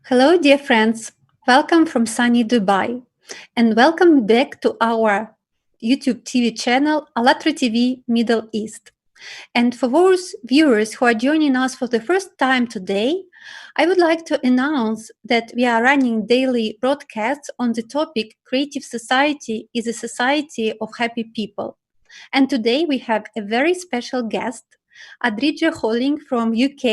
Hello, dear friends. Welcome from sunny Dubai, and welcome back to our YouTube TV channel, Alatra TV Middle East. And for those viewers who are joining us for the first time today, I would like to announce that we are running daily broadcasts on the topic Creative Society is a Society of Happy People. And today we have a very special guest, Adrija Holling from UK,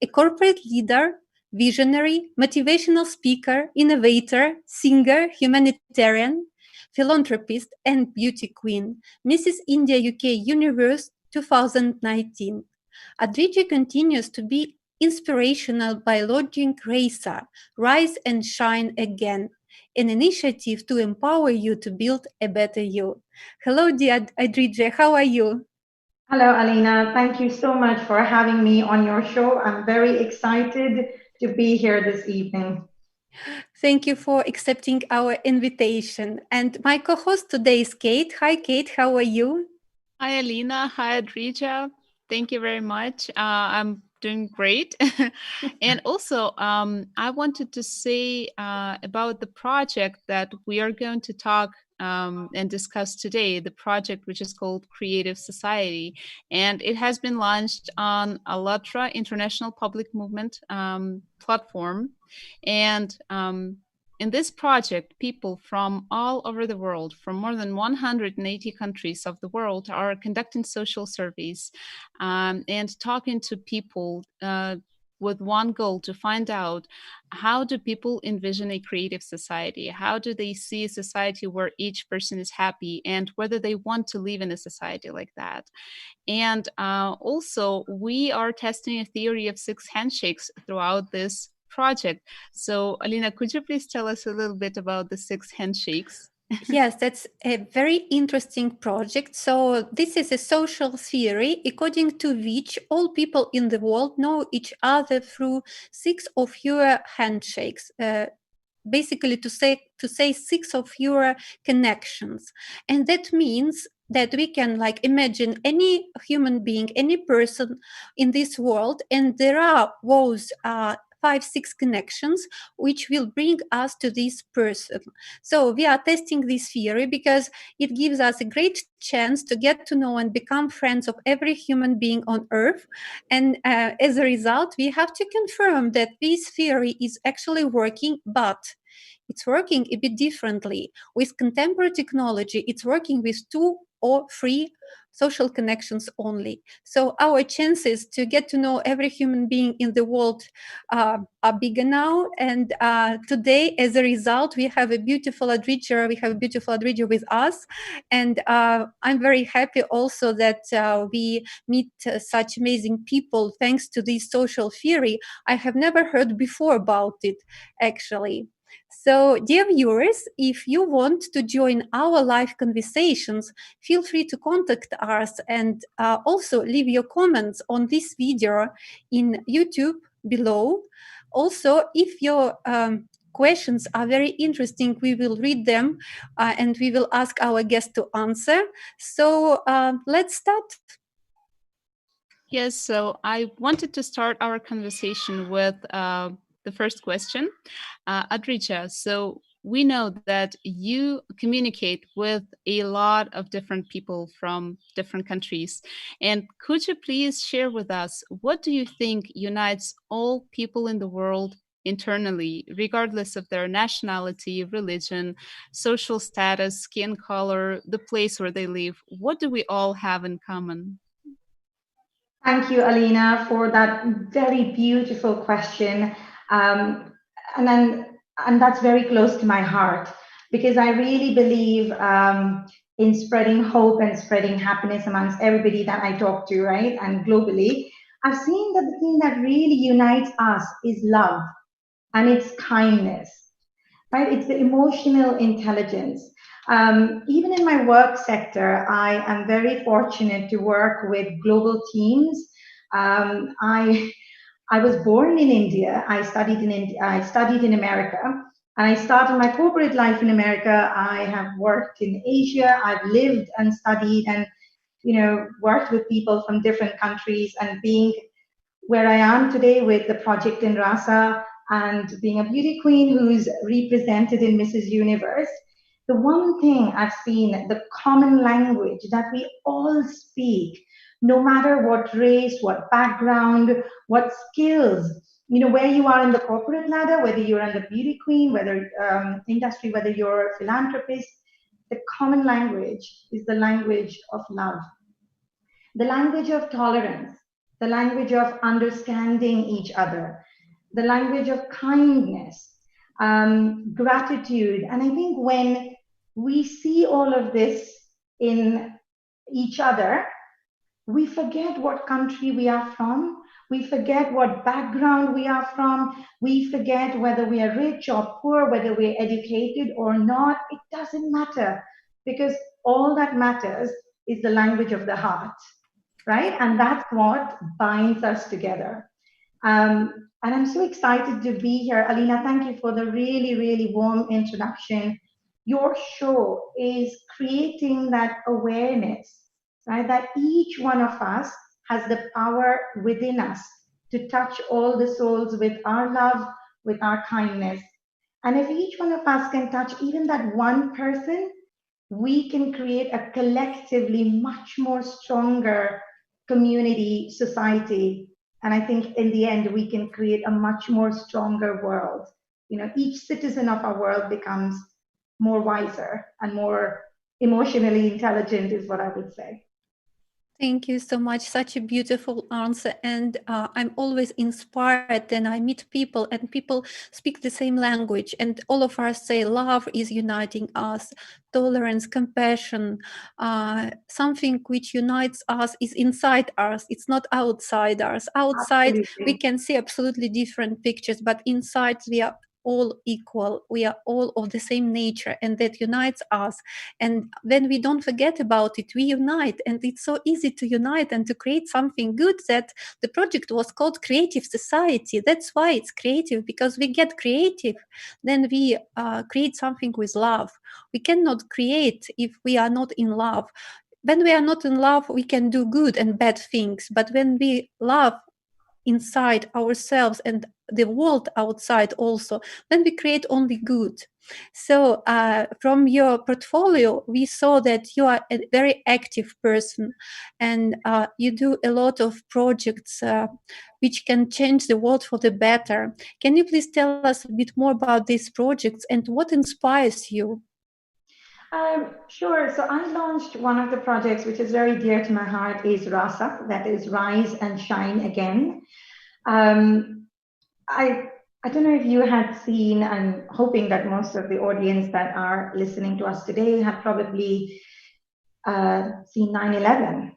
a corporate leader, visionary, motivational speaker, innovator, singer, humanitarian, philanthropist, and beauty queen, Mrs. India UK Universe 2019. Adrija continues to be inspirational by launching RAISA, Rise and Shine Again, an initiative to empower you to build a better you. Hello, dear Adrija. How are you? Hello, Alina. Thank you so much for having me on your show. I'm very excited to be here this evening. Thank you for accepting our invitation. And my co host today is Kate. Hi, Kate. How are you? Hi, Alina. Hi, Adrija. Thank you very much. I'm doing great. And also, I wanted to say about the project that we are going to talk and discuss today, the project which is called Creative Society. And it has been launched on Alatra International Public Movement platform. And in this project, people from all over the world, from more than 180 countries of the world, are conducting social surveys and talking to people with one goal to find out how do people envision a creative society? How do they see a society where each person is happy and whether they want to live in a society like that? And also, we are testing a theory of six handshakes throughout this project. So, Alina, could you please tell us a little bit about the six handshakes? Yes, that's a very interesting project. So, this is a social theory according to which all people in the world know each other through six or fewer handshakes. Basically, to say six or fewer connections, and that means that we can like imagine any human being, any person in this world, and there are those 5, 6 connections which will bring us to this person. So we are testing this theory because it gives us a great chance to get to know and become friends of every human being on earth. And as a result, we have to confirm that this theory is actually working, but it's working a bit differently. With contemporary technology, it's working with 2 or 3 social connections only. So our chances to get to know every human being in the world are bigger now. And today, as a result, we have a beautiful Adrija. We have a beautiful Adrija with us. And I'm very happy also that we meet such amazing people thanks to this social theory. I have never heard before about it, actually. So, dear viewers, if you want to join our live conversations, feel free to contact us and also leave your comments on this video in YouTube below. Also, if your questions are very interesting, we will read them and we will ask our guest to answer. So, let's start. Yes, so I wanted to start our conversation with the first question. Adrija, so we know that you communicate with a lot of different people from different countries. And could you please share with us what do you think unites all people in the world internally, regardless of their nationality, religion, social status, skin color, the place where they live? What do we all have in common? Thank you, Alina, for that very beautiful question. Um, and then, and that's very close to my heart because I really believe in spreading hope and spreading happiness amongst everybody that I talk to, right? And globally, I've seen that the thing that really unites us is love and it's kindness, right? It's the emotional intelligence. Even in my work sector, I am very fortunate to work with global teams. I was born in India. I studied in India. I studied in America, and I started my corporate life in America. I have worked in Asia. I've lived and studied, and worked with people from different countries. And being where I am today with the project in Rasa, and being a beauty queen who's represented in Mrs. Universe, the one thing I've seen, the common language that we all speak, no matter what race, what background, what skills, where you are in the corporate ladder, whether you're in the beauty queen, whether industry, whether you're a philanthropist, the common language is the language of love, the language of tolerance, the language of understanding each other, the language of kindness, gratitude. And I think when we see all of this in each other, we forget what country we are from. We forget what background we are from. We forget whether we are rich or poor, whether we're educated or not. It doesn't matter, because all that matters is the language of the heart, right? And that's what binds us together. And I'm so excited to be here. Alina, thank you for the really, really warm introduction. Your show is creating that awareness, right? That each one of us has the power within us to touch all the souls with our love, with our kindness. And if each one of us can touch even that one person, we can create a collectively much more stronger community, society. And I think in the end, we can create a much more stronger world. Each citizen of our world becomes more wiser and more emotionally intelligent, is what I would say. Thank you so much. Such a beautiful answer. And I'm always inspired when I meet people and people speak the same language. And all of us say love is uniting us, tolerance, compassion, something which unites us is inside us. It's not outside us. Outside, we Absolutely. can see absolutely different pictures, but inside we are all equal. We are all of the same nature, and that unites us. And when we don't forget about it, we unite. And it's so easy to unite and to create something good, that the project was called Creative Society. That's why it's creative, because we get creative, then we create something with love. We cannot create if we are not in love. When we are not in love, we can do good and bad things. But when we love inside ourselves and the world outside also, then we create only good. So from your portfolio, we saw that you are a very active person, and you do a lot of projects which can change the world for the better. Can you please tell us a bit more about these projects and what inspires you? Sure. So I launched one of the projects which is very dear to my heart, is RASA, that is Rise and Shine Again. Um, I don't know if you had seen, I'm hoping that most of the audience that are listening to us today have probably seen 9/11,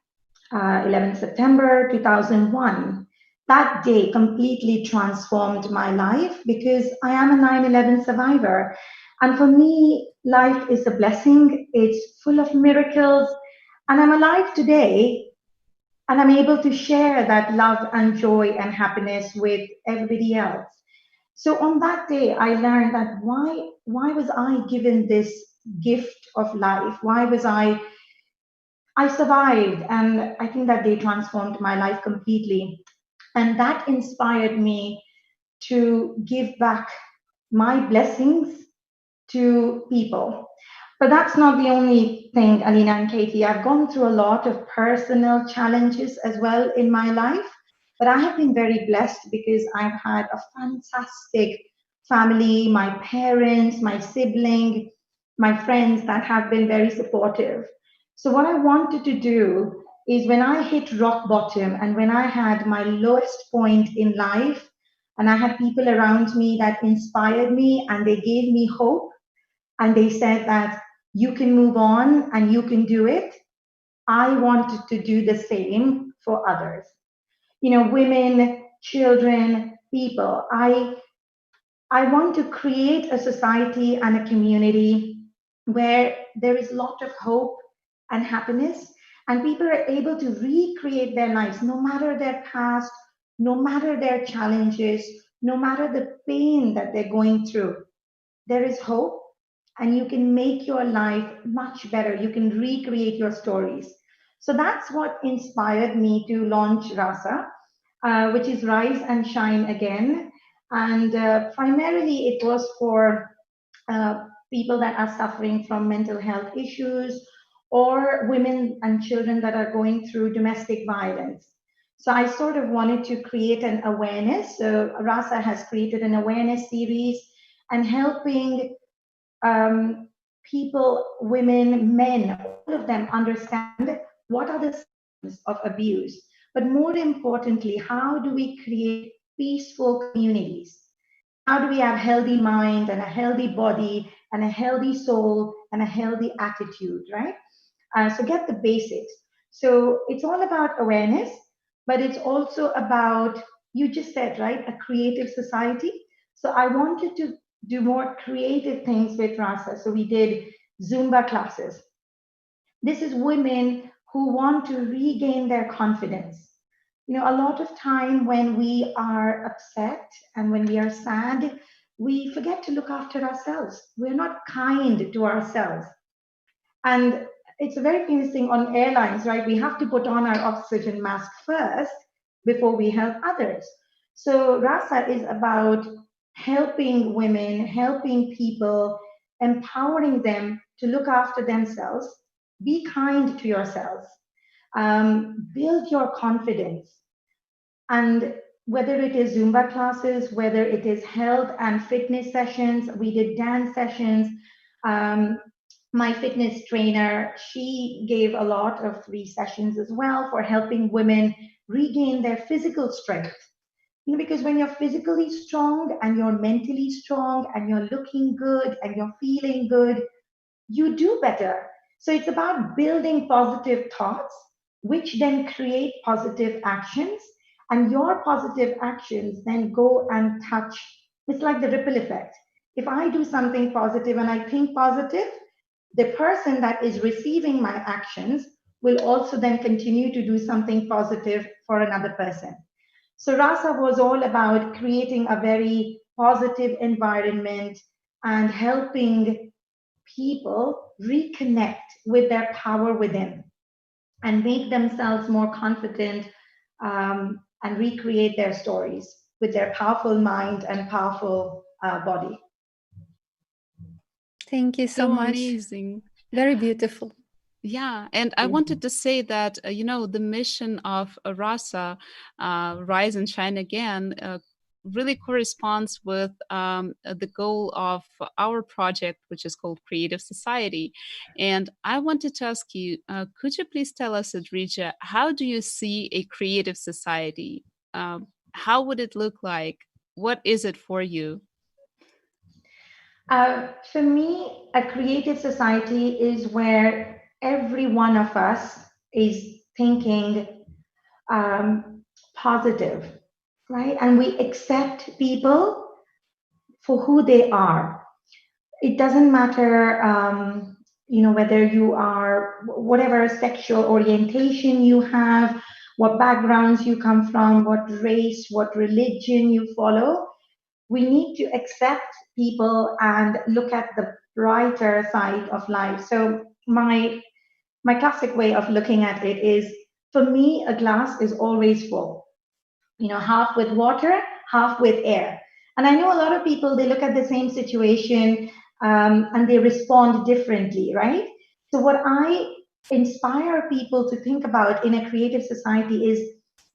11 September 2001. That day completely transformed my life because I am a 9/11 survivor. And for me, life is a blessing. It's full of miracles. And I'm alive today, and I'm able to share that love and joy and happiness with everybody else. So on that day, I learned that why was I given this gift of life? Why was I survived, and I think that day transformed my life completely. And that inspired me to give back my blessings to people. But that's not the only thing, Alina and Katie. I've gone through a lot of personal challenges as well in my life, but I have been very blessed because I've had a fantastic family, my parents, my sibling, my friends that have been very supportive. So, what I wanted to do is when I hit rock bottom and when I had my lowest point in life, and I had people around me that inspired me and they gave me hope, and they said that you can move on and you can do it. I wanted to do the same for others. Women, children, people. I want to create a society and a community where there is a lot of hope and happiness, and people are able to recreate their lives no matter their past, no matter their challenges, no matter the pain that they're going through. There is hope, and you can make your life much better. You can recreate your stories. So that's what inspired me to launch Rasa, which is Rise and Shine Again. And primarily it was for people that are suffering from mental health issues or women and children that are going through domestic violence. So I sort of wanted to create an awareness. So Rasa has created an awareness series and helping people, women, men, all of them understand what are the signs of abuse. But more importantly, how do we create peaceful communities? How do we have healthy mind and a healthy body and a healthy soul and a healthy attitude, right? So get the basics. So it's all about awareness, but it's also about, you just said, right, a creative society. So I wanted to do more creative things with Rasa. So we did Zumba classes. This is women who want to regain their confidence. You know, a lot of time when we are upset and when we are sad, we forget to look after ourselves. We're not kind to ourselves. And it's a very famous thing on airlines, right? We have to put on our oxygen mask first before we help others. So Rasa is about helping women, helping people, empowering them to look after themselves. Be kind to yourselves. Build your confidence. And whether it is Zumba classes, whether it is health and fitness sessions, we did dance sessions. Um, my fitness trainer, she gave a lot of free sessions as well for helping women regain their physical strength. You know, because when you're physically strong and you're mentally strong and you're looking good and you're feeling good, you do better. So it's about building positive thoughts, which then create positive actions. And your positive actions then go and touch. It's like the ripple effect. If I do something positive and I think positive, the person that is receiving my actions will also then continue to do something positive for another person. So Rasa was all about creating a very positive environment and helping people reconnect with their power within and make themselves more confident, and recreate their stories with their powerful mind and powerful body. Thank you so So much. amazing. Very beautiful. Yeah, and I wanted to say that the mission of Rasa, Rise and Shine Again, really corresponds with the goal of our project, which is called Creative Society. And I wanted to ask you, could you please tell us, Adrija, how do you see a creative society? How would it look like? What is it for you? For me, a creative society is where every one of us is thinking positive, right? And we accept people for who they are. It doesn't matter, whether you are whatever sexual orientation you have, what backgrounds you come from, what race, what religion you follow. We need to accept people and look at the brighter side of life. So my classic way of looking at it is, for me, a glass is always full, half with water, half with air. And I know a lot of people, they look at the same situation, and they respond differently, right? So, what I inspire people to think about in a creative society is,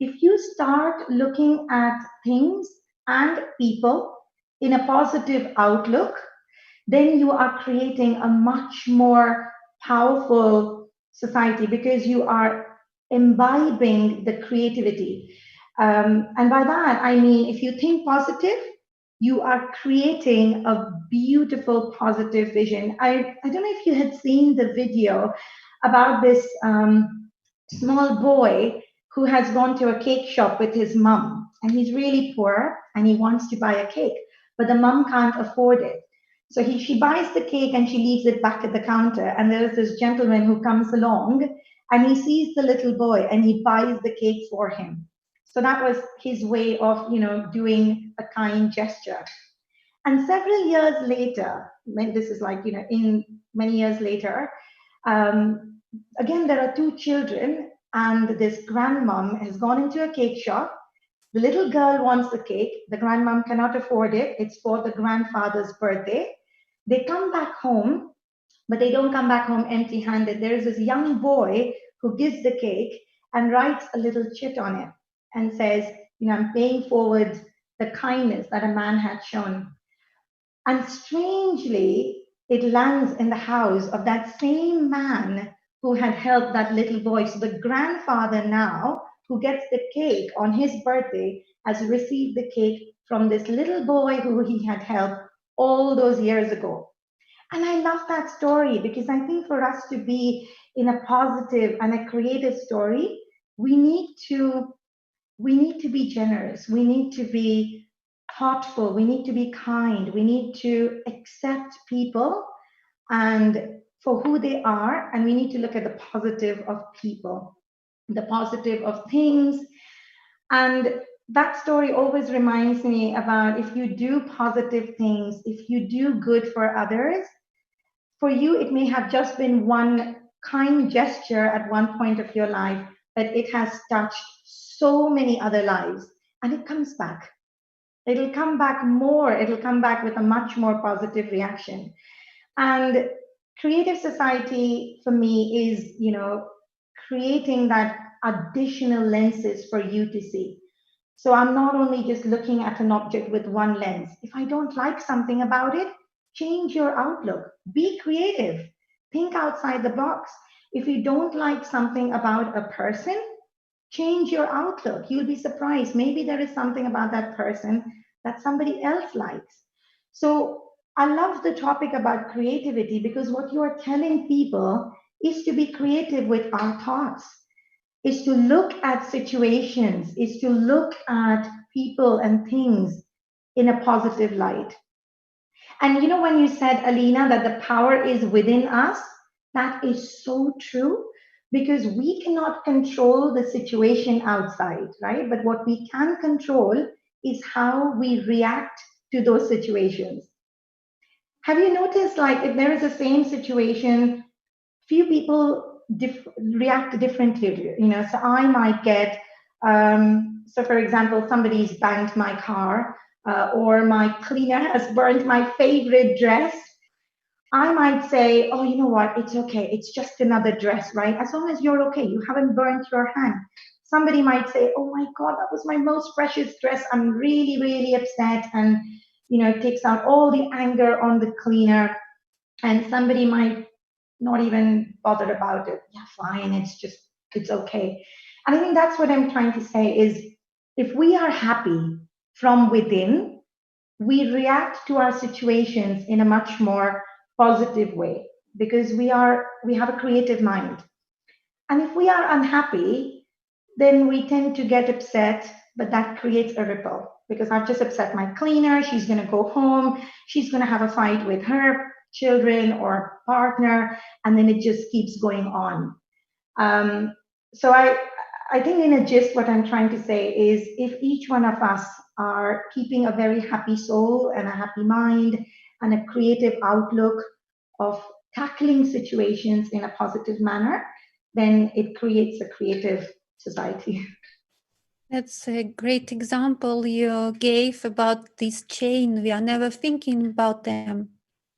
if you start looking at things and people in a positive outlook, then you are creating a much more powerful society because you are imbibing the creativity. And by that, I mean, if you think positive, you are creating a beautiful positive vision. I don't know if you had seen the video about this small boy who has gone to a cake shop with his mom, and he's really poor and he wants to buy a cake, but the mom can't afford it. So she buys the cake and she leaves it back at the counter. And there's this gentleman who comes along and he sees the little boy and he buys the cake for him. So that was his way of, doing a kind gesture. And several years later, this is like, in many years later, um, again, there are two children, and this grandmom has gone into a cake shop. The little girl wants the cake. The grandmom cannot afford it. It's for the grandfather's birthday. They come back home, but they don't come back home empty handed. There is this young boy who gives the cake and writes a little chit on it and says, I'm paying forward the kindness that a man had shown. And strangely, it lands in the house of that same man who had helped that little boy. So the grandfather now, who gets the cake on his birthday, has received the cake from this little boy who he had helped all those years ago. And I love that story because I think for us to be in a positive and a creative story, we need to be generous. We need to be thoughtful. We need to be kind. We need to accept people and for who they are, and we need to look at the positive of people, the positive of things. And that story always reminds me about if you do positive things, if you do good for others, for you, it may have just been one kind gesture at one point of your life, but it has touched so many other lives, and it comes back. It'll come back more, it'll come back with a much more positive reaction. And creative society for me is, creating that additional lenses for you to see. So I'm not only just looking at an object with one lens. If I don't like something about it, change your outlook. Be creative. Think outside the box. If you don't like something about a person, change your outlook. You'll be surprised. Maybe there is something about that person that somebody else likes. So I love the topic about creativity because what you are telling people is to be creative with our thoughts, is to look at situations, is to look at people and things in a positive light. And when you said, Alina, that the power is within us, that is so true because we cannot control the situation outside, right? But what we can control is how we react to those situations. Have you noticed, like, if there is the same situation, few people react differently, so I might get, so for example, somebody's banged my car, or my cleaner has burnt my favorite dress. I might say, oh, you know what, it's okay, it's just another dress, right? As long as you're okay, you haven't burnt your hand. Somebody might say, oh my God, that was my most precious dress, I'm really, really upset, and it takes out all the anger on the cleaner. And somebody might not even bother about it. Yeah, fine, it's okay. And I think that's what I'm trying to say is if we are happy from within, we react to our situations in a much more positive way because we have a creative mind. And if we are unhappy, then we tend to get upset, but that creates a ripple because I've just upset my cleaner. She's going to go home. She's going to have a fight with her children or partner, and then it just keeps going on. So I think in a gist, what I'm trying to say is if each one of us are keeping a very happy soul and a happy mind and a creative outlook of tackling situations in a positive manner, then it creates a creative society. That's a great example you gave about this chain. We are never thinking about them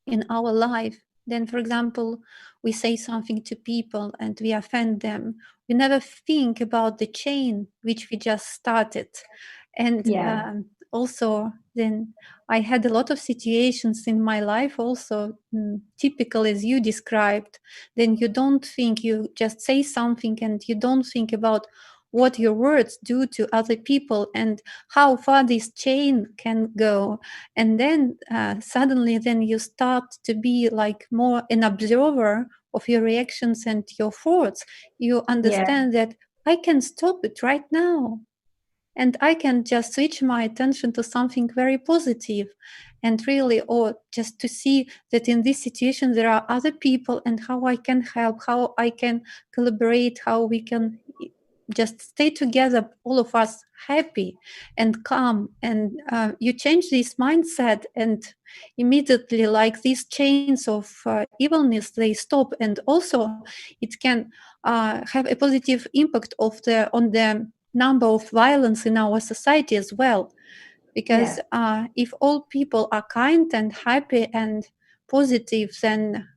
in our life. Then, for example, we say something to people and we offend them. We never think about the chain which we just started. And Yeah. Also, then I had a lot of situations in my life also, typical as you described. Then you don't think, you just say something and you don't think about what your words do to other people and how far this chain can go. And then suddenly then you start to be like more an observer of your reactions and your thoughts. You understand that I can stop it right now and I can just switch my attention to something very positive and really, or just to see that in this situation there are other people and how I can help, how I can collaborate, how we can just stay together, all of us happy and calm. And you change this mindset, and immediately, like these chains of evilness, they stop. And also, it can have a positive impact on the number of violence in our society as well. Because Yes. if all people are kind and happy and positive, then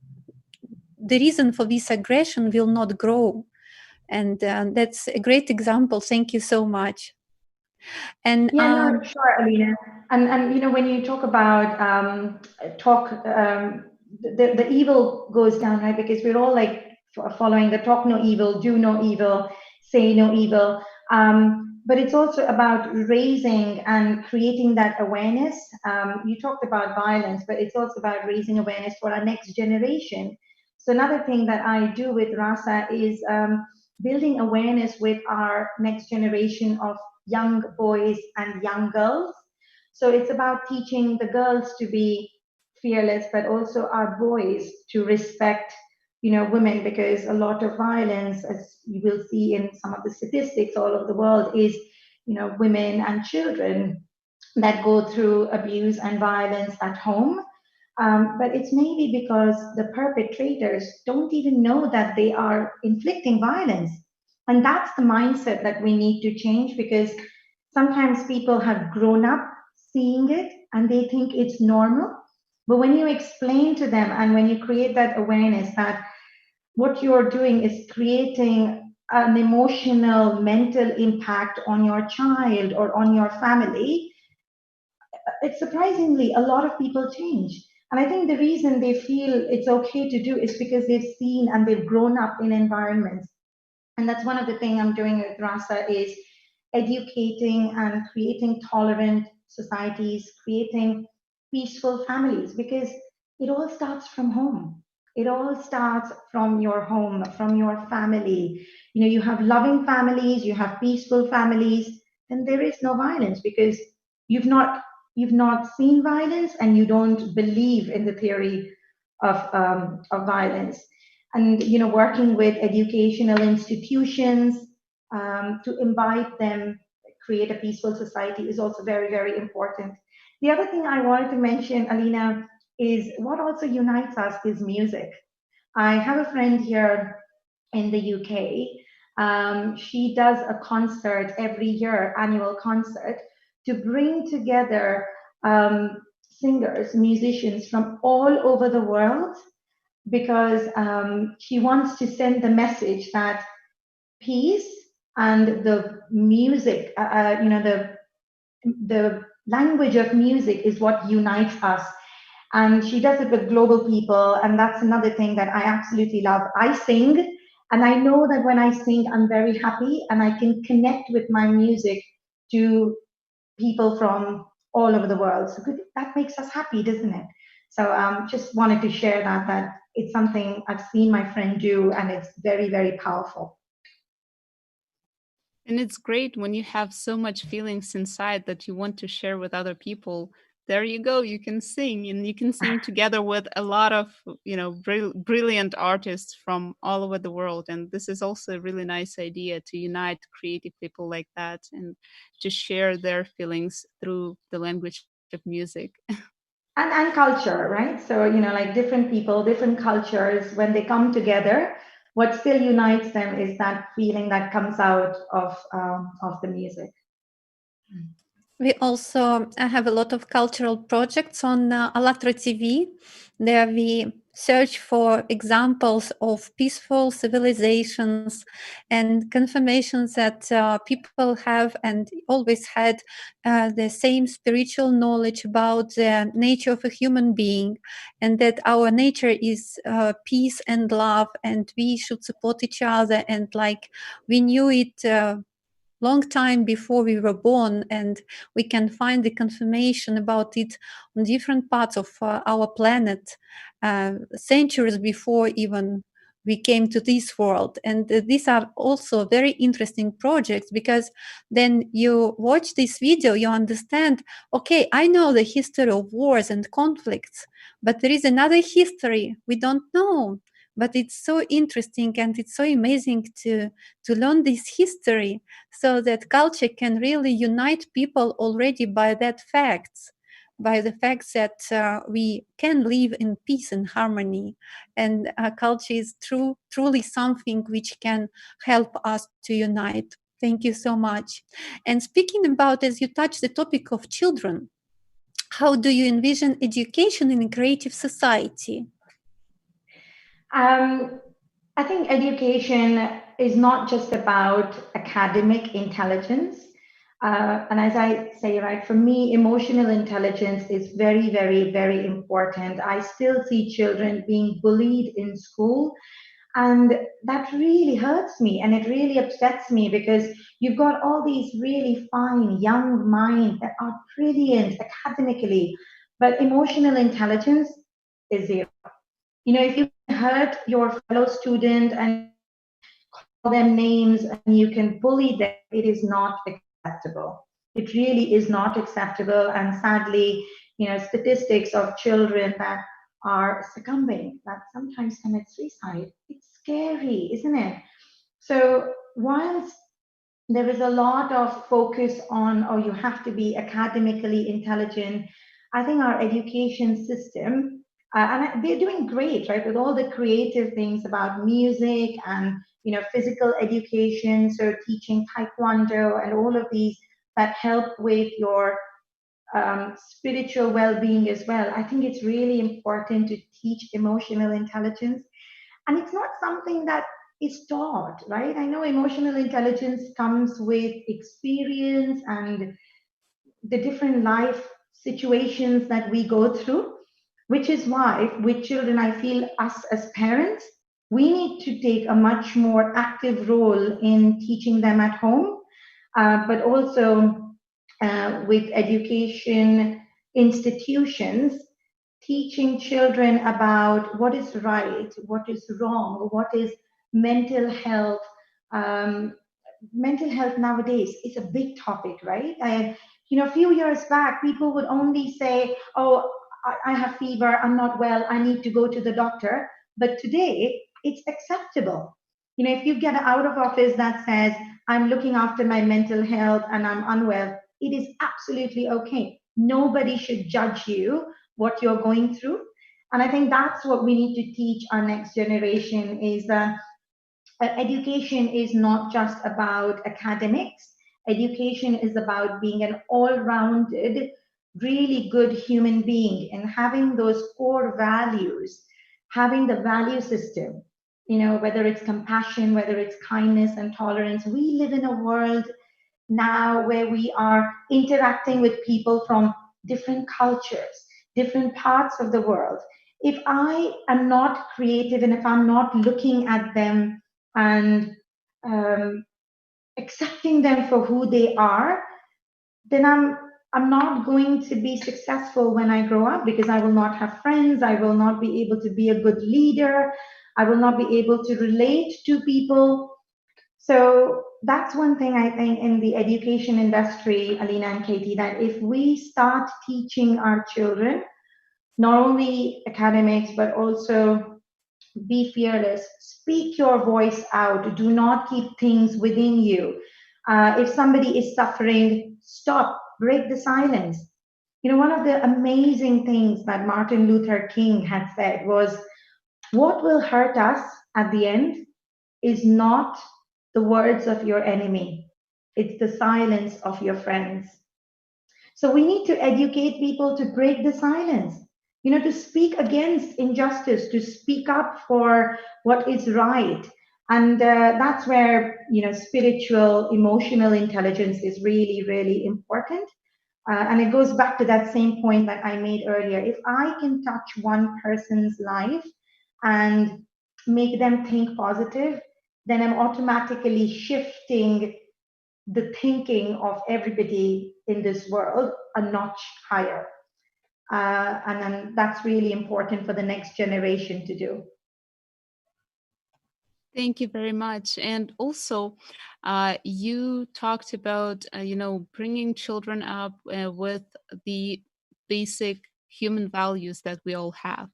the reason for this aggression will not grow. And that's a great example. Thank you so much. And Yeah, no, sure, Alina. And when you talk about talk, the evil goes down, right? Because we're all like following the talk no evil, do no evil, say no evil. But it's also about raising and creating that awareness. You talked about violence, but it's also about raising awareness for our next generation. So another thing that I do with Rasa is building awareness with our next generation of young boys and young girls. So it's about teaching the girls to be fearless, but also our boys to respect, women, because a lot of violence, as you will see in some of the statistics all over the world, is, women and children that go through abuse and violence at home. But it's maybe because the perpetrators don't even know that they are inflicting violence. And that's the mindset that we need to change, because sometimes people have grown up seeing it and they think it's normal. But when you explain to them and when you create that awareness that what you're doing is creating an emotional, mental impact on your child or on your family, it's surprisingly a lot of people change. And I think the reason they feel it's okay to do is because they've seen and they've grown up in environments. And that's one of the things I'm doing with Rasa is educating and creating tolerant societies, creating peaceful families, because it all starts from home. It all starts from your home, from your family. You have loving families, you have peaceful families, then there is no violence, because you've not you've not seen violence and you don't believe in the theory of violence. And working with educational institutions to invite them create a peaceful society is also very, very important. The other thing I wanted to mention, Alina, is what also unites us is music. I have a friend here in the UK. She does a concert every year, annual concert, to bring together singers, musicians from all over the world, because she wants to send the message that peace and the music, the language of music is what unites us. And she does it with global people, and that's another thing that I absolutely love. I sing, and I know that when I sing, I'm very happy, and I can connect with my music to people from all over the world. So that makes us happy, doesn't it? So just wanted to share that it's something I've seen my friend do, and it's very, very powerful. And it's great when you have so much feelings inside that you want to share with other people. There you go, you can sing, and you can sing together with a lot of, brilliant artists from all over the world. And this is also a really nice idea to unite creative people like that and to share their feelings through the language of music. And culture, right? So like different people, different cultures, when they come together, what still unites them is that feeling that comes out of the music. we also have a lot of cultural projects on Alatra TV. There we search for examples of peaceful civilizations and confirmations that people have and always had the same spiritual knowledge about the nature of a human being, and that our nature is peace and love, and we should support each other, and like we knew it long time before we were born, and we can find the confirmation about it on different parts of our planet centuries before even we came to this world. And these are also very interesting projects, because then you watch this video, you understand, okay, I know the history of wars and conflicts, but there is another history we don't know. But it's so interesting and it's so amazing to learn this history, so that culture can really unite people already by that facts, by the fact that we can live in peace and harmony. And culture is truly something which can help us to unite. Thank you so much. And speaking about, as you touch the topic of children, how do you envision education in a creative society? Um, I think education is not just about academic intelligence. And as I say, right, for me, emotional intelligence is very, very, very important. I still see children being bullied in school, and that really hurts me and it really upsets me because you've got all these really fine young minds that are brilliant academically, but emotional intelligence is zero. You know, if you can hurt your fellow student and you can call them names and you can bully them, it is not acceptable. It really is not acceptable. And sadly, you know, statistics of children that are succumbing, that sometimes commit suicide, it's scary, isn't it? So whilst there is a lot of focus on, oh, you have to be academically intelligent. I think our education system, and they're doing great, right, with all the creative things about music and physical education. So teaching taekwondo and all of these that help with your spiritual well-being as well. I think it's really important to teach emotional intelligence, and it's not something that is taught, right? I know emotional intelligence comes with experience and the different life situations that we go through, which is why with children, I feel us as parents, we need to take a much more active role in teaching them at home, but also with education institutions, teaching children about what is right, what is wrong, what is mental health. Um, Mental health nowadays is a big topic, right? A few years back, people would only say, "Oh, I have fever. I'm not well. I need to go to the doctor." But today, it's acceptable. If you get out of office that says, "I'm looking after my mental health and I'm unwell," it is absolutely okay. Nobody should judge you what you're going through. And I think that's what we need to teach our next generation is that education is not just about academics. Education is about being an all-rounded, really good human being and having those core values, having the value system, whether it's compassion, whether it's kindness and tolerance. We live in a world now where we are interacting with people from different cultures, different parts of the world. If I am not creative and if I'm not looking at them and um, accepting them for who they are, then I'm not going to be successful when I grow up because I will not have friends. I will not be able to be a good leader. I will not be able to relate to people. So that's one thing I think in the education industry, Alina and Katie, that if we start teaching our children, not only academics, but also be fearless, speak your voice out, do not keep things within you. If somebody is suffering, stop, break the silence. One of the amazing things that Martin Luther King had said was, what will hurt us at the end is not the words of your enemy, it's the silence of your friends. So we need to educate people to break the silence, to speak against injustice, to speak up for what is right. And that's where, spiritual, emotional intelligence is really, really important. And it goes back to that same point that I made earlier. If I can touch one person's life and make them think positive, then I'm automatically shifting the thinking of everybody in this world a notch higher. And then that's really important for the next generation to do. Thank you very much. And also, you talked about, bringing children up with the basic human values that we all have.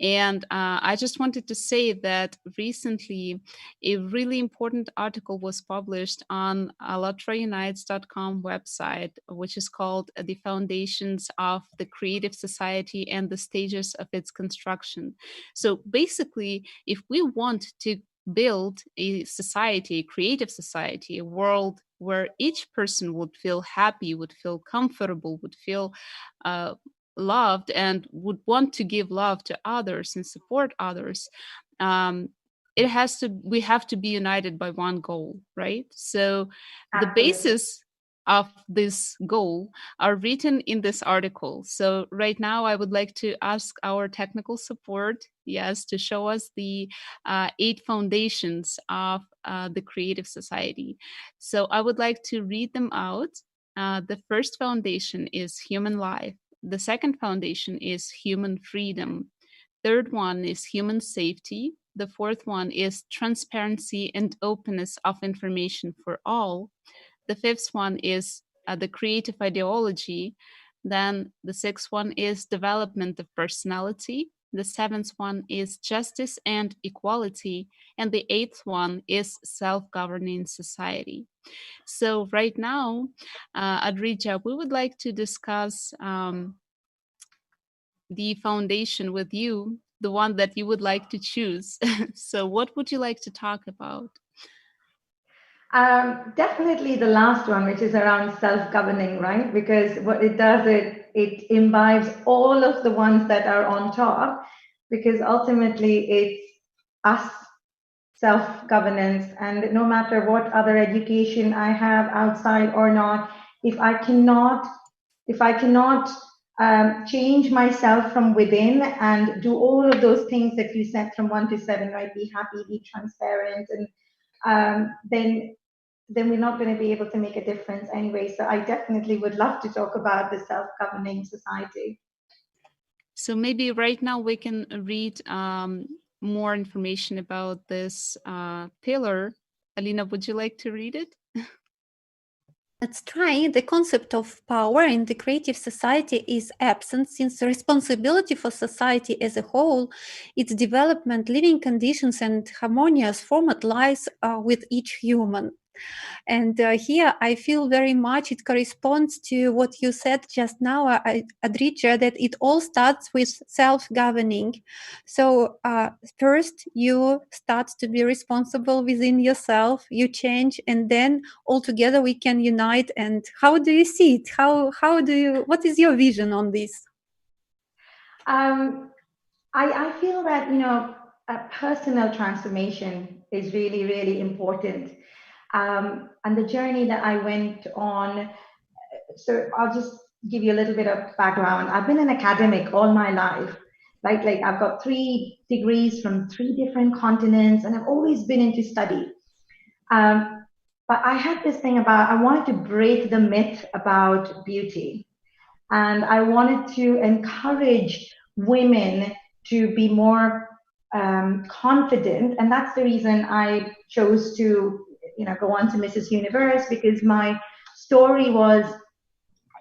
And I just wanted to say that recently a really important article was published on allatraunites.com website, which is called The Foundations of the Creative Society and the Stages of Its Construction. So basically, if we want to build a society, a creative society, a world where each person would feel happy, would feel comfortable, would feel uh, loved, and would want to give love to others and support others, um, we have to be united by one goal, right? So the Absolutely. basis of this goal are written in this article. So right now I would like to ask our technical support, yes, to show us the 8 foundations of the creative society. So I would like to read them out. The first foundation is human life. The second foundation is human freedom. Third one is human safety. The fourth one is transparency and openness of information for all. The fifth one is the creative ideology. Then the sixth one is development of personality. The seventh one is justice and equality. And the eighth one is self governing society. So, right now, Adrija, we would like to discuss the foundation with you, the one that you would like to choose. So, what would you like to talk about? Definitely the last one, which is around self-governing, right? Because what it does, it imbibes all of the ones that are on top, because ultimately it's us, self-governance, and no matter what other education I have outside or not, if I cannot, change myself from within and do all of those things that you said from 1 to 7, right? Be happy, be transparent, and then we're not going to be able to make a difference anyway. So I definitely would love to talk about the self-governing society. So maybe right now we can read more information about this pillar. Alina, would you like to read it? Let's try. The concept of power in the creative society is absent since the responsibility for society as a whole, its development, living conditions, and harmonious format lies with each human. And here I feel very much it corresponds to what you said just now, Adrija, that it all starts with self-governing. So first you start to be responsible within yourself, you change, and then all together we can unite. And how do you see it? What is your vision on this? Um, I feel that, a personal transformation is really, really important. And the journey that I went on, so I'll just give you a little bit of background. I've been an academic all my life. Like I've got 3 degrees from 3 different continents, and I've always been into study. Um, but I had this thing about I wanted to break the myth about beauty, and I wanted to encourage women to be more confident, and that's the reason I chose to, go on to Mrs. Universe, because my story was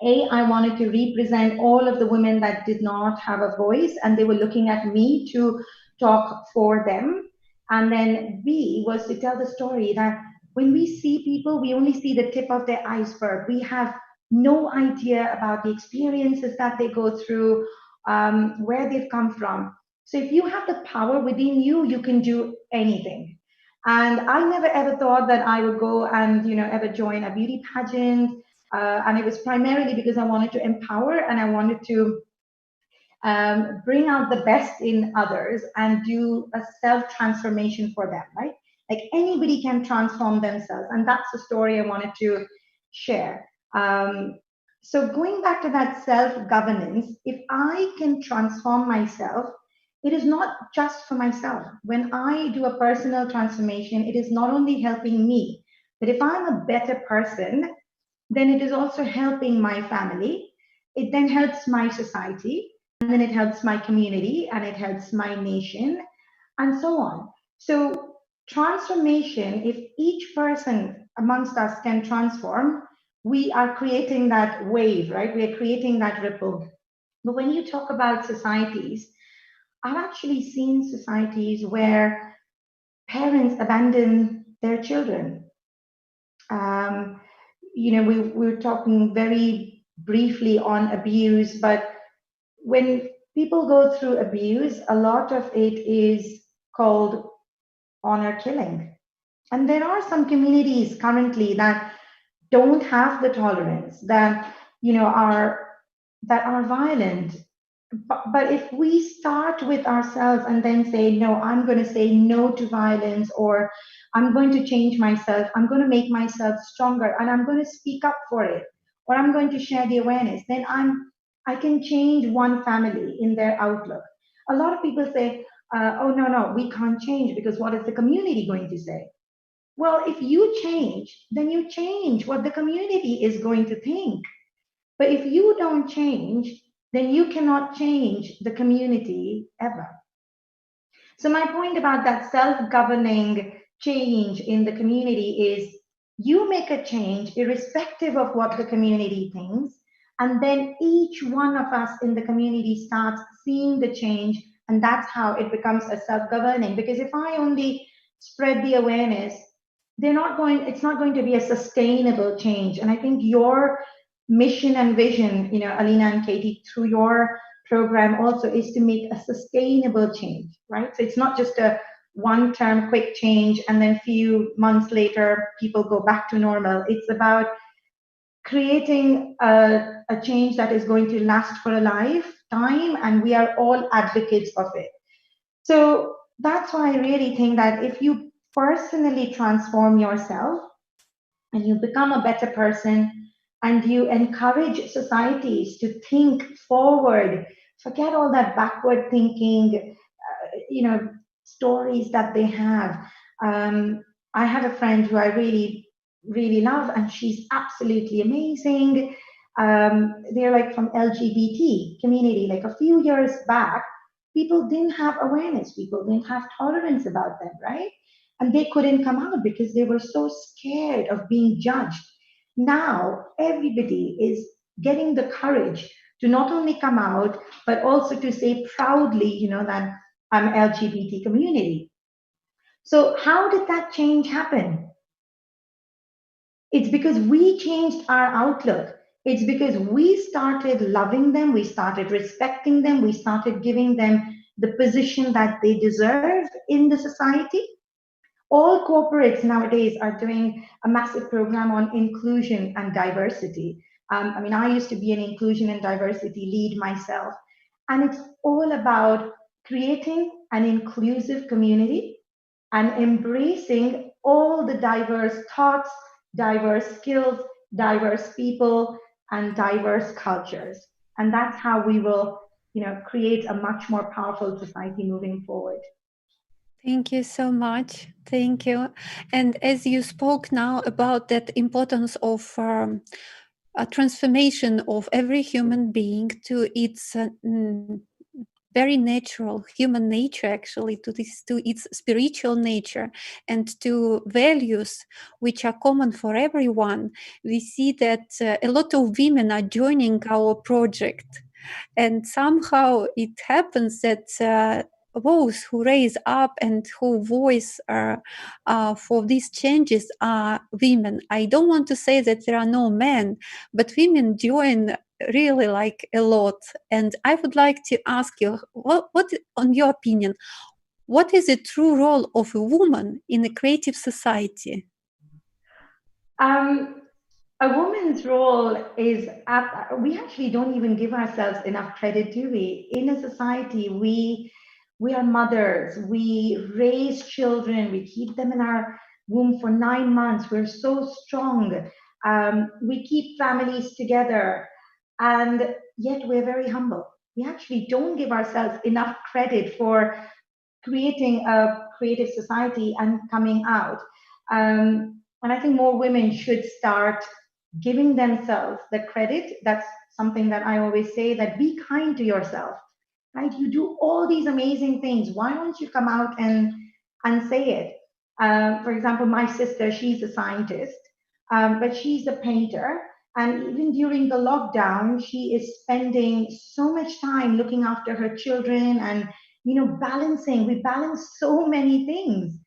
I wanted to represent all of the women that did not have a voice, and they were looking at me to talk for them. And then B was to tell the story that when we see people, we only see the tip of their iceberg. We have no idea about the experiences that they go through, where they've come from. So if you have the power within you, you can do anything. And I never ever thought that I would go and, ever join a beauty pageant, and it was primarily because I wanted to empower and I wanted to bring out the best in others and do a self transformation for them, right? Like anybody can transform themselves. And that's the story I wanted to share. So going back to that self governance, if I can transform myself, it is not just for myself. When I do a personal transformation, it is not only helping me, but if I'm a better person, then it is also helping my family. It then helps my society, and then it helps my community, and it helps my nation, and so on. So, transformation, if each person amongst us can transform, we are creating that wave, right? We are creating that ripple. But when you talk about societies, I've actually seen societies where parents abandon their children. Um, we were talking very briefly on abuse, but when people go through abuse, a lot of it is called honor killing. And there are some communities currently that don't have the tolerance, that are violent. But if we start with ourselves and then say, no, I'm going to say no to violence, or I'm going to change myself, I'm going to make myself stronger, and I'm going to speak up for it, or I'm going to share the awareness, then I can change one family in their outlook. A lot of people say, oh, no, no, we can't change because what is the community going to say? Well, if you change, then you change what the community is going to think. But if you don't change, then you cannot change the community ever. So my point about that self-governing change in the community is you make a change irrespective of what the community thinks, and then each one of us in the community starts seeing the change, and that's how it becomes a self-governing. Because if I only spread the awareness, it's not going to be a sustainable change. And I think your mission and vision, Alina and Katie, through your program also is to make a sustainable change, right? So it's not just a one-term quick change and then few months later people go back to normal. It's about creating a change that is going to last for a lifetime, and we are all advocates of it. So that's why I really think that if you personally transform yourself and you become a better person and you encourage societies to think forward, forget all that backward thinking, stories that they have. I have a friend who I really, really love, and she's absolutely amazing. They're like from LGBT community. Like a few years back, people didn't have awareness, people didn't have tolerance about them, right? And they couldn't come out because they were so scared of being judged. Now everybody is getting the courage to not only come out but also to say proudly, that I'm LGBT community. So how did that change happen? It's because we changed our outlook. It's because we started loving them, we started respecting them, we started giving them the position that they deserve in the society. All corporates nowadays are doing a massive program on inclusion and diversity. I used to be an inclusion and diversity lead myself, and it's all about creating an inclusive community and embracing all the diverse thoughts, diverse skills, diverse people, and diverse cultures. And that's how we will, create a much more powerful society moving forward. Thank you so much. Thank you. And as you spoke now about that importance of a transformation of every human being to its very natural human nature, actually, to its spiritual nature and to values which are common for everyone, we see that a lot of women are joining our project. And somehow it happens that those who raise up and who voice for these changes are women. I don't want to say that there are no men, but women join really like a lot. And I would like to ask you, what on your opinion, what is the true role of a woman in a creative society? A woman's role is, we actually don't even give ourselves enough credit, do we? In a society, we are mothers, we raise children, we keep them in our womb for 9 months. We're so strong. We keep families together, and yet we're very humble. We actually don't give ourselves enough credit for creating a creative society and coming out. And I think more women should start giving themselves the credit. That's something that I always say, that be kind to yourself, right? You do all these amazing things. Why don't you come out and say it? For example, my sister, she's a scientist, but she's a painter. And even during the lockdown, she is spending so much time looking after her children and, balancing. We balance so many things.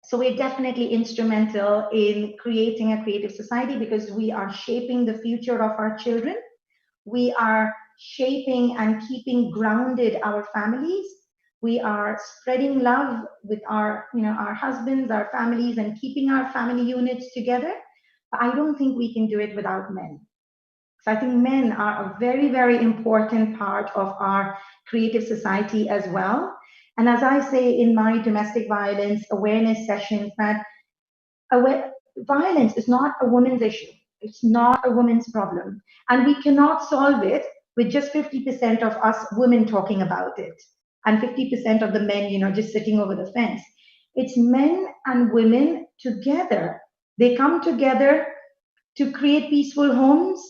So we're definitely instrumental in creating a creative society because we are shaping the future of our children. We are shaping and keeping grounded our families. We are spreading love with our, our husbands, our families, and keeping our family units together. But I don't think we can do it without men. So I think men are a very, very important part of our creative society as well. And as I say in my domestic violence awareness sessions, that violence is not a woman's issue. It's not a woman's problem. And we cannot solve it with just 50% of us women talking about it and 50% of the men, just sitting over the fence. It's men and women together. They come together to create peaceful homes.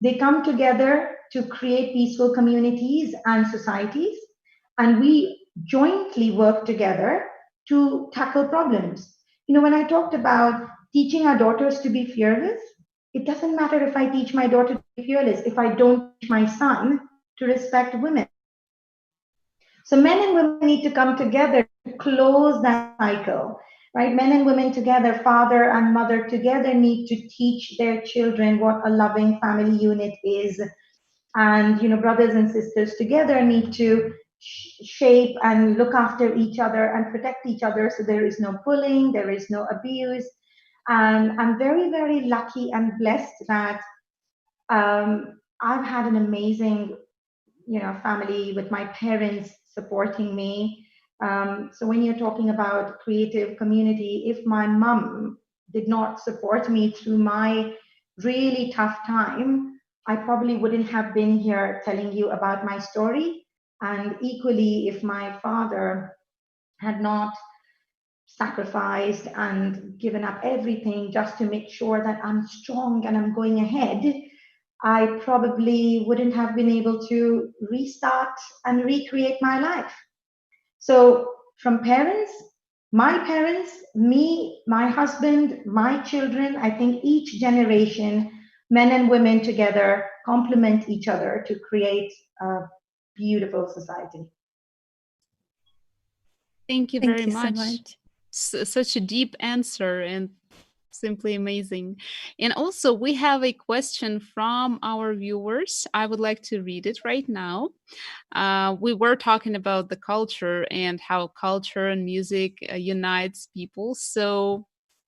They come together to create peaceful communities and societies. And we jointly work together to tackle problems. When I talked about teaching our daughters to be fearless, it doesn't matter if I teach my daughter to be fearless if I don't teach my son to respect women. So men and women need to come together to close that cycle, right? Men and women together, father and mother together, need to teach their children what a loving family unit is. And, brothers and sisters together need to shape and look after each other and protect each other so there is no bullying, there is no abuse. And I'm very, very lucky and blessed that I've had an amazing, family with my parents supporting me. So when you're talking about creative community, if my mum did not support me through my really tough time, I probably wouldn't have been here telling you about my story. And equally, if my father had not sacrificed and given up everything just to make sure that I'm strong and I'm going ahead, I probably wouldn't have been able to restart and recreate my life. So, from my parents, me, my husband, my children, I think each generation, men and women together, complement each other to create a beautiful society. Thank you Thank very you so much. much. Such a deep answer and simply amazing. And also, we have a question from our viewers. I would like to read it right now. We were talking about the culture and how culture and music unites people. So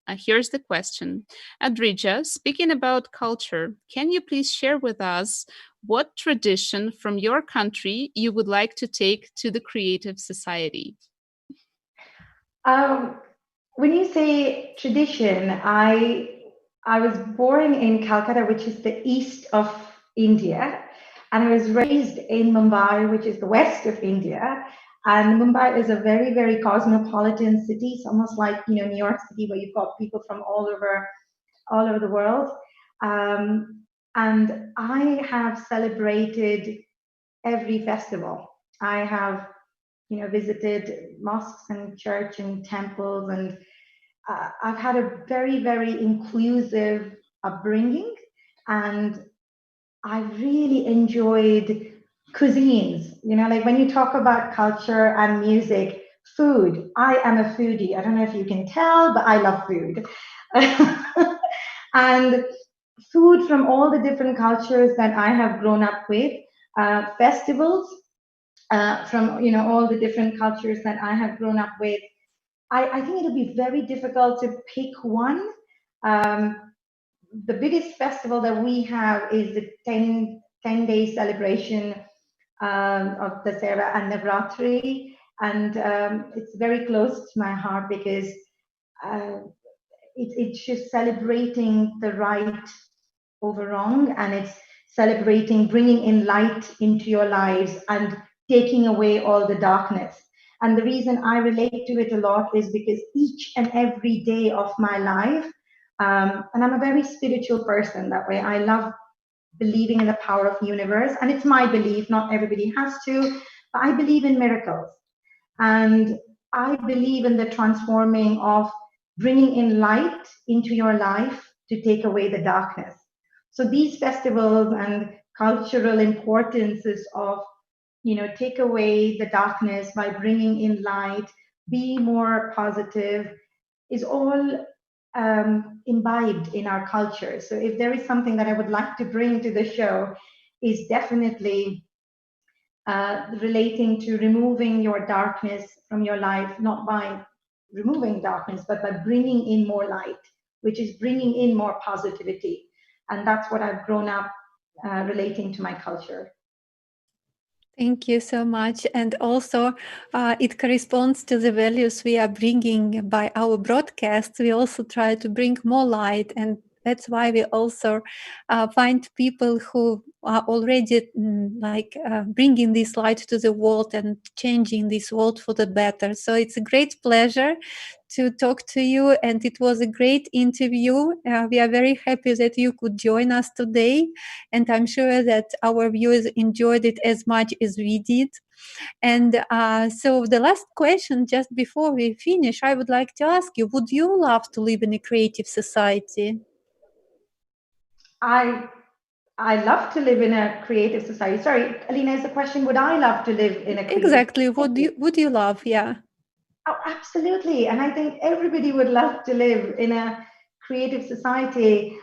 here's the question. Adrija, speaking about culture, can you please share with us what tradition from your country you would like to take to the creative society? Um, when you say tradition, I was born in Calcutta, which is the east of India, and I was raised in Mumbai, which is the west of India. And Mumbai is a very, very cosmopolitan city. It's almost like New York City, where you've got people from all over the world. And I have celebrated every festival. I have visited mosques and church and temples, and I've had a very, very inclusive upbringing, and I really enjoyed cuisines. Like when you talk about culture and music, food. I am a foodie. I don't know if you can tell, but I love food. And food from all the different cultures that I have grown up with, festivals from all the different cultures that I have grown up with. I think it'll be very difficult to pick one. Um, the biggest festival that we have is the 10-day celebration of Dasera and Navratri. And it's very close to my heart because uh, it's just celebrating the right over wrong, and it's celebrating bringing in light into your lives and taking away all the darkness. And the reason I relate to it a lot is because each and every day of my life, and I'm a very spiritual person that way. I love believing in the power of the universe, and it's my belief. Not everybody has to, but I believe in miracles. And I believe in the transforming of bringing in light into your life to take away the darkness. So these festivals and cultural importances of, take away the darkness by bringing in light, be more positive, is all imbibed in our culture. So if there is something that I would like to bring to the show, is definitely relating to removing your darkness from your life, not by removing darkness, but by bringing in more light, which is bringing in more positivity. And that's what I've grown up relating to my culture. Thank you so much. And also, it corresponds to the values we are bringing by our broadcast. We also try to bring more light, and that's why we also find people who are already bringing this light to the world and changing this world for the better. So it's a great pleasure to talk to you, and it was a great interview. We are very happy that you could join us today, and I'm sure that our viewers enjoyed it as much as we did. And so the last question, just before we finish, I would like to ask you, would you love to live in a creative society? I love to live in a creative society. Sorry, Alina, is the question, would I love to live in a creative Exactly. society? Would you love? Yeah. Oh, absolutely. And I think everybody would love to live in a creative society.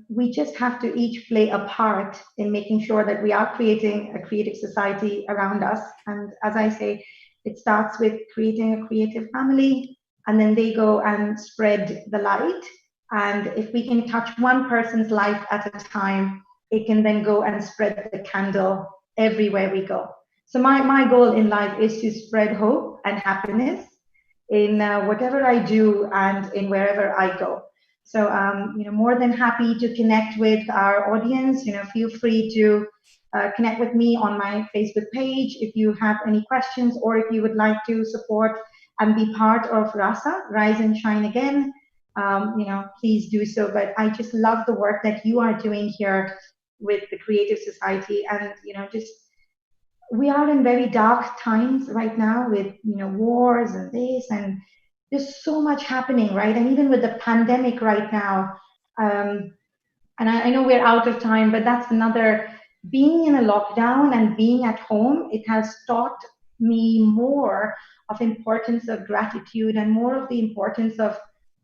We just have to each play a part in making sure that we are creating a creative society around us. And as I say, it starts with creating a creative family, and then they go and spread the light. And if we can touch one person's life at a time, it can then go and spread the candle everywhere we go. So my goal in life is to spread hope and happiness in whatever I do and in wherever I go. So more than happy to connect with our audience. Feel free to connect with me on my Facebook page if you have any questions, or if you would like to support and be part of RASA, Rise and Shine Again. Please do so. But I just love the work that you are doing here with the Creative Society, and just we are in very dark times right now with wars and this, and there's so much happening, right? And even with the pandemic right now, and I know we're out of time, but that's another, being in a lockdown and being at home, it has taught me more of importance of gratitude and more of the importance of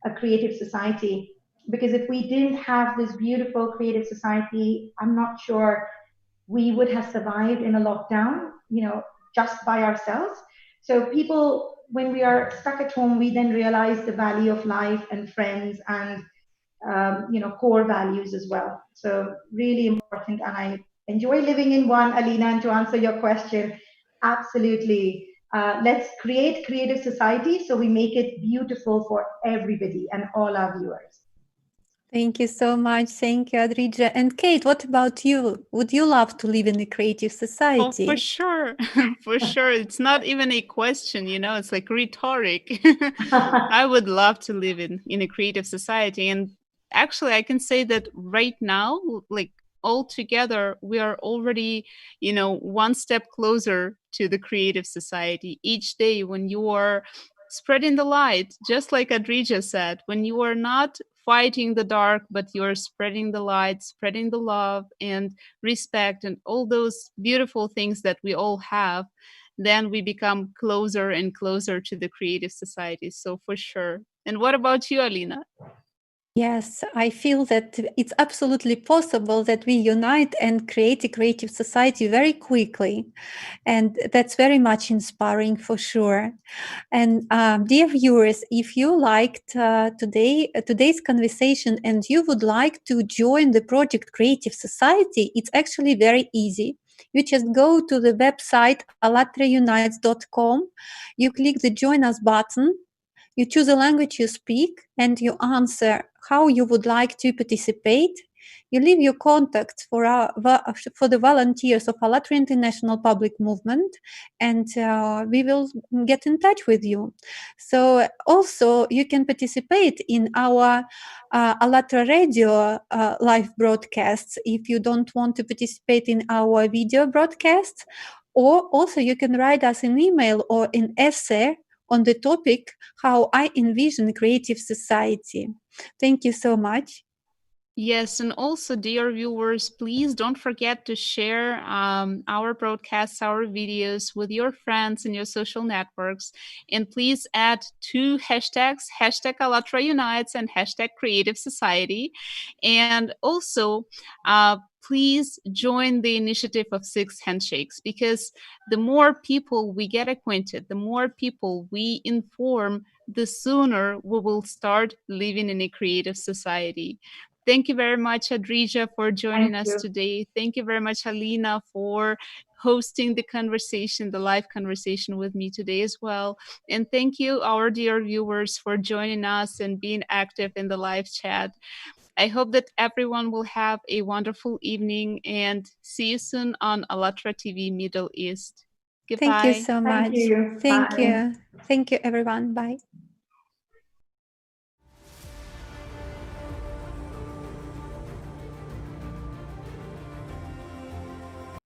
a creative society. Because if we didn't have this beautiful creative society, I'm not sure we would have survived in a lockdown, just by ourselves. So people, when we are stuck at home, we then realize the value of life and friends and core values as well. So really important, and I enjoy living in one, Alina. And to answer your question, absolutely. Let's create creative society so we make it beautiful for everybody and all our viewers. Thank you so much. Thank you, Adrija. And Kate, what about you? Would you love to live in a creative Oh, for society? sure. For sure. It's not even a question, it's like rhetoric. I would love to live in a creative society. And actually, I can say that right now, like all together, we are already, one step closer to the creative society. Each day when you are spreading the light, just like Adrija said, when you are not fighting the dark, but you're spreading the light, spreading the love and respect and all those beautiful things that we all have, then we become closer and closer to the creative society. So for sure. And what about you, Alina? Yes, I feel that it's absolutely possible that we unite and create a creative society very quickly. And that's very much inspiring for sure. And dear viewers, if you liked today's conversation and you would like to join the project Creative Society, it's actually very easy. You just go to the website allatraunites.com, you click the Join Us button, you choose a language you speak, and you answer how you would like to participate. You leave your contacts for the volunteers of Allatra International Public Movement, and we will get in touch with you. So also you can participate in our Allatra Radio live broadcasts if you don't want to participate in our video broadcasts, or also you can write us an email or an essay on the topic how I envision creative society. Thank you so much. Yes, and also, dear viewers, please don't forget to share our broadcasts, our videos with your friends in your social networks. And please add two hashtags, hashtag Allatra Unites and hashtag Creative Society. And also, please join the initiative of 6 Handshakes, because the more people we get acquainted, the more people we inform, the sooner we will start living in a creative society. Thank you very much, Adrija, for joining Thank us you. today. Thank you very much, Alina, for hosting the conversation, the live conversation with me today as well. And thank you, our dear viewers, for joining us and being active in the live chat. I hope that everyone will have a wonderful evening, and see you soon on Alatra TV Middle East. Thank you Goodbye. so Thank much. you. Thank Bye. you. Thank you, everyone. Bye.